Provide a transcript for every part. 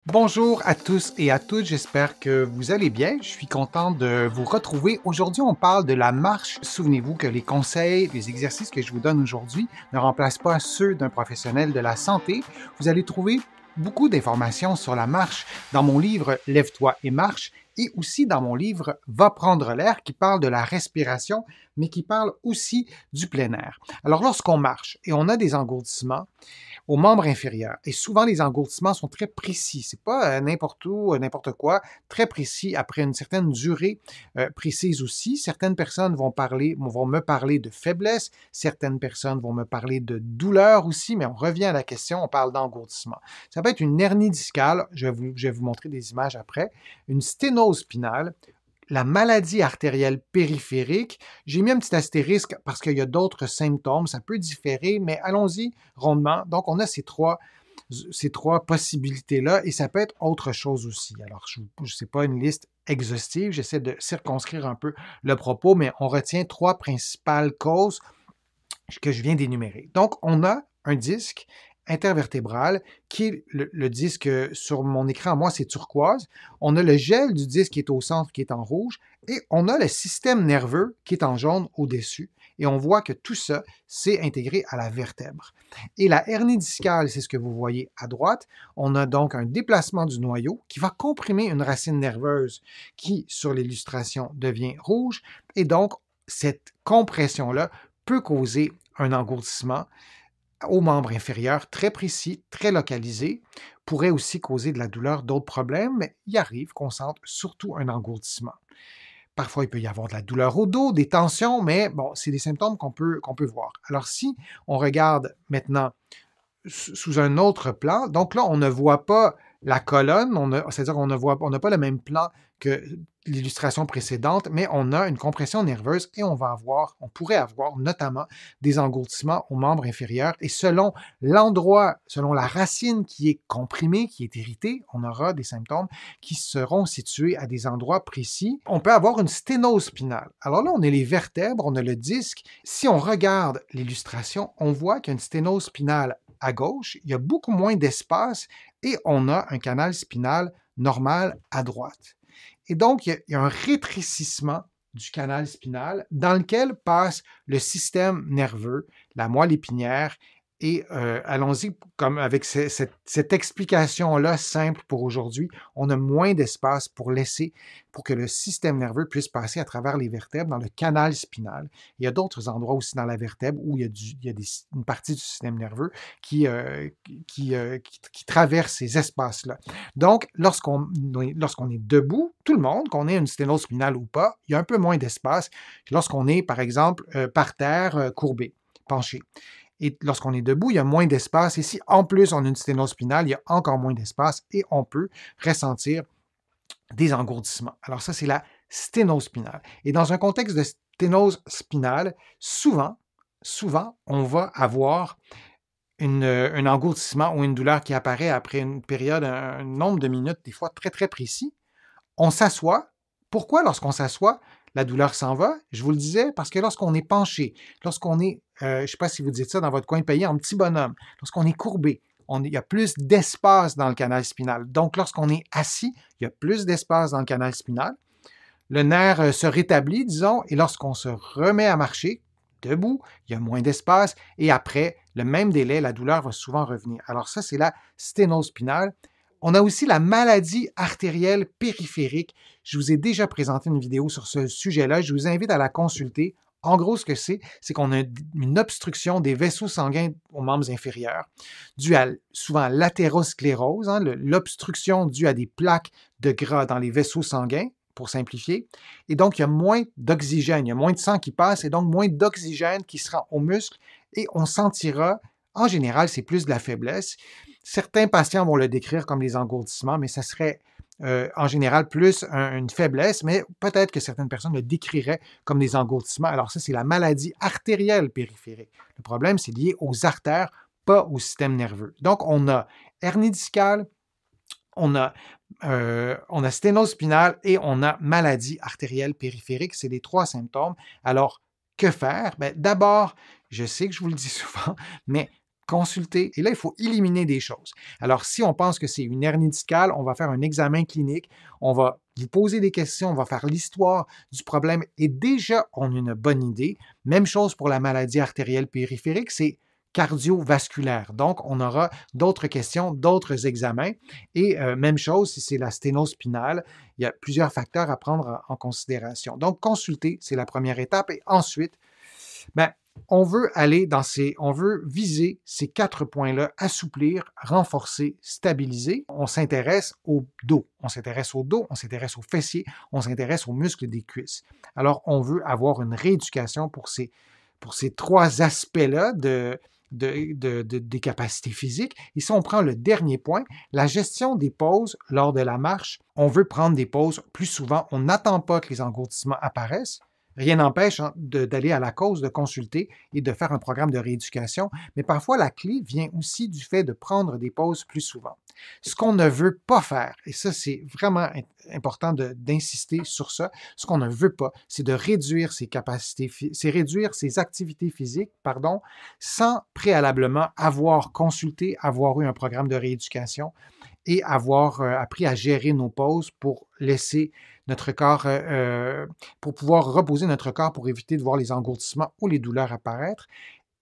Bonjour à tous et à toutes, j'espère que vous allez bien. Je suis content de vous retrouver. Aujourd'hui, on parle de la marche. Souvenez-vous que les conseils, les exercices que je vous donne aujourd'hui ne remplacent pas ceux d'un professionnel de la santé. Vous allez trouver beaucoup d'informations sur la marche dans mon livre Lève-toi et marche et aussi dans mon livre Va prendre l'air qui parle de la respiration, mais qui parle aussi du plein air. Alors, lorsqu'on marche et on a des engourdissements, aux membres inférieurs. Et souvent, les engourdissements sont très précis. C'est pas n'importe où, n'importe quoi, très précis après une certaine durée précise aussi. Certaines personnes vont me parler de faiblesse, certaines personnes vont me parler de douleur aussi, mais on revient à la question, on parle d'engourdissement. Ça peut être une hernie discale, je vais vous montrer des images après, une sténose spinale, la maladie artérielle périphérique. J'ai mis un petit astérisque parce qu'il y a d'autres symptômes, ça peut différer, mais allons-y rondement. Donc, on a ces trois possibilités-là et ça peut être autre chose aussi. Alors, je sais pas une liste exhaustive, j'essaie de circonscrire un peu le propos, mais on retient trois principales causes que je viens d'énumérer. Donc, on a un disque intervertébral qui est le disque sur mon écran, moi, c'est turquoise. On a le gel du disque qui est au centre, qui est en rouge, et on a le système nerveux qui est en jaune au-dessus. Et on voit que tout ça, c'est intégré à la vertèbre. Et la hernie discale, c'est ce que vous voyez à droite. On a donc un déplacement du noyau qui va comprimer une racine nerveuse qui, sur l'illustration, devient rouge. Et donc, cette compression-là peut causer un engourdissement aux membres inférieurs très précis, très localisé, pourrait aussi causer de la douleur, d'autres problèmes, mais il arrive qu'on sente surtout un engourdissement. Parfois, il peut y avoir de la douleur au dos, des tensions, mais bon, c'est des symptômes qu'on peut voir. Alors, si on regarde maintenant sous un autre plan. Donc là, on ne voit pas la colonne, c'est-à-dire on n'a pas le même plan que l'illustration précédente, mais on a une compression nerveuse et on pourrait avoir notamment des engourdissements aux membres inférieurs. Et selon l'endroit, selon la racine qui est comprimée, qui est irritée, on aura des symptômes qui seront situés à des endroits précis. On peut avoir une sténose spinale. Alors là, on a les vertèbres, on a le disque. Si on regarde l'illustration, on voit qu'il y a une sténose spinale à gauche, il y a beaucoup moins d'espace et on a un canal spinal normal à droite. Et donc, il y a un rétrécissement du canal spinal dans lequel passe le système nerveux, la moelle épinière. Et allons-y comme avec cette explication-là simple pour aujourd'hui. On a moins d'espace pour que le système nerveux puisse passer à travers les vertèbres dans le canal spinal. Il y a d'autres endroits aussi dans la vertèbre où il y a une partie du système nerveux qui traverse ces espaces-là. Donc, lorsqu'on est debout, tout le monde, qu'on ait une sténose spinale ou pas, il y a un peu moins d'espace que lorsqu'on est, par exemple, par terre, courbé, penché. Et lorsqu'on est debout, il y a moins d'espace. Et si en plus on a une sténose spinale, il y a encore moins d'espace et on peut ressentir des engourdissements. Alors ça, c'est la sténose spinale. Et dans un contexte de sténose spinale, souvent, on va avoir un engourdissement ou une douleur qui apparaît après une période, un nombre de minutes, des fois très, très précis. On s'assoit. Pourquoi, lorsqu'on s'assoit, la douleur s'en va? Je vous le disais, parce que lorsqu'on est penché, lorsqu'on est, je ne sais pas si vous dites ça dans votre coin de pays, en petit bonhomme, lorsqu'on est courbé, il y a plus d'espace dans le canal spinal. Donc, lorsqu'on est assis, il y a plus d'espace dans le canal spinal. Le nerf se rétablit, disons, et lorsqu'on se remet à marcher, debout, il y a moins d'espace, et après le même délai, la douleur va souvent revenir. Alors ça, c'est la sténose spinale. On a aussi la maladie artérielle périphérique. Je vous ai déjà présenté une vidéo sur ce sujet-là. Je vous invite à la consulter. En gros, ce que c'est qu'on a une obstruction des vaisseaux sanguins aux membres inférieurs, due à souvent l'athérosclérose, l'obstruction due à des plaques de gras dans les vaisseaux sanguins, pour simplifier. Et donc, il y a moins d'oxygène, il y a moins de sang qui passe et donc moins d'oxygène qui se rend aux muscles et on sentira, en général, c'est plus de la faiblesse. Certains patients vont le décrire comme des engourdissements, mais ça serait en général plus une faiblesse, mais peut-être que certaines personnes le décriraient comme des engourdissements. Alors ça, c'est la maladie artérielle périphérique. Le problème, c'est lié aux artères, pas au système nerveux. Donc, on a hernie discale, on a sténose spinale et on a maladie artérielle périphérique. C'est les trois symptômes. Alors, que faire? D'abord, je sais que je vous le dis souvent, mais consulter, et là, il faut éliminer des choses. Alors, si on pense que c'est une hernie discale, on va faire un examen clinique, on va vous poser des questions, on va faire l'histoire du problème, et déjà, on a une bonne idée. Même chose pour la maladie artérielle périphérique, c'est cardiovasculaire. Donc, on aura d'autres questions, d'autres examens. Et même chose si c'est la sténose spinale, il y a plusieurs facteurs à prendre en considération. Donc, consulter, c'est la première étape. Et ensuite, ben, on veut viser ces 4 points-là, assouplir, renforcer, stabiliser. On s'intéresse au dos. On s'intéresse au dos, on s'intéresse aux fessiers, on s'intéresse aux muscles des cuisses. Alors, on veut avoir une rééducation pour ces 3 aspects-là des capacités physiques. Et si on prend le dernier point, la gestion des pauses lors de la marche, on veut prendre des pauses plus souvent. On n'attend pas que les engourdissements apparaissent. Rien n'empêche d'aller à la cause, de consulter et de faire un programme de rééducation, mais parfois la clé vient aussi du fait de prendre des pauses plus souvent. Ce qu'on ne veut pas faire, et ça c'est vraiment important d'insister sur ça, ce qu'on ne veut pas, c'est de réduire ses capacités, c'est réduire ses activités physiques, sans préalablement avoir consulté, avoir eu un programme de rééducation et avoir appris à gérer nos pauses pour laisser notre corps, pour pouvoir reposer notre corps pour éviter de voir les engourdissements ou les douleurs apparaître.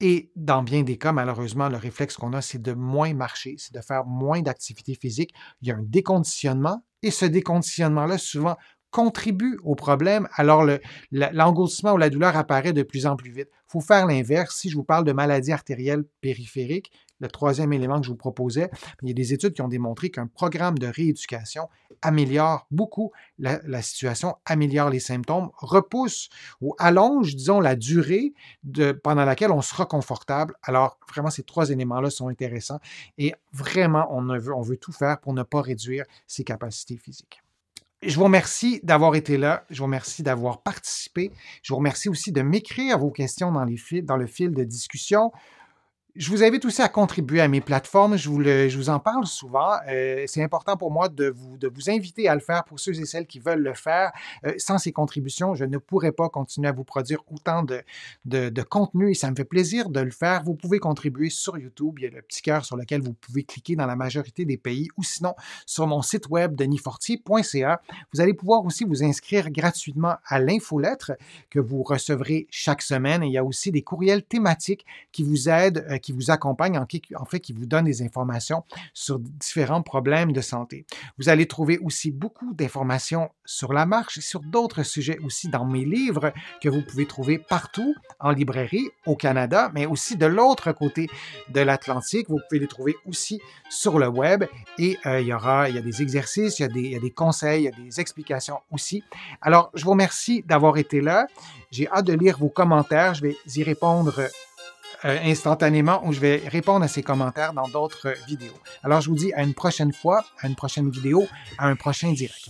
Et dans bien des cas, malheureusement, le réflexe qu'on a, c'est de moins marcher, c'est de faire moins d'activité physique. Il y a un déconditionnement et ce déconditionnement-là, souvent, contribue au problème, alors l'engourdissement ou la douleur apparaît de plus en plus vite. Il faut faire l'inverse. Si je vous parle de maladie artérielle périphérique, le 3e élément que je vous proposais, il y a des études qui ont démontré qu'un programme de rééducation améliore beaucoup la situation, améliore les symptômes, repousse ou allonge, disons, la durée pendant laquelle on sera confortable. Alors, vraiment, ces 3 éléments-là sont intéressants et vraiment, on veut tout faire pour ne pas réduire ses capacités physiques. Je vous remercie d'avoir été là. Je vous remercie d'avoir participé. Je vous remercie aussi de m'écrire vos questions dans le fil de discussion. Je vous invite aussi à contribuer à mes plateformes. Je vous en parle souvent. C'est important pour moi de vous inviter à le faire pour ceux et celles qui veulent le faire. Sans ces contributions, je ne pourrais pas continuer à vous produire autant de contenu et ça me fait plaisir de le faire. Vous pouvez contribuer sur YouTube. Il y a le petit cœur sur lequel vous pouvez cliquer dans la majorité des pays ou sinon sur mon site web denisfortier.ca. Vous allez pouvoir aussi vous inscrire gratuitement à l'infolettre que vous recevrez chaque semaine. Et il y a aussi des courriels thématiques qui vous aident, qui vous accompagne, en fait, qui vous donne des informations sur différents problèmes de santé. Vous allez trouver aussi beaucoup d'informations sur la marche et sur d'autres sujets aussi dans mes livres que vous pouvez trouver partout en librairie au Canada, mais aussi de l'autre côté de l'Atlantique. Vous pouvez les trouver aussi sur le web et il y a des exercices, il y a des conseils, il y a des explications aussi. Alors, je vous remercie d'avoir été là. J'ai hâte de lire vos commentaires. Je vais y répondre instantanément ou je vais répondre à ces commentaires dans d'autres vidéos. Alors, je vous dis à une prochaine fois, à une prochaine vidéo, à un prochain direct.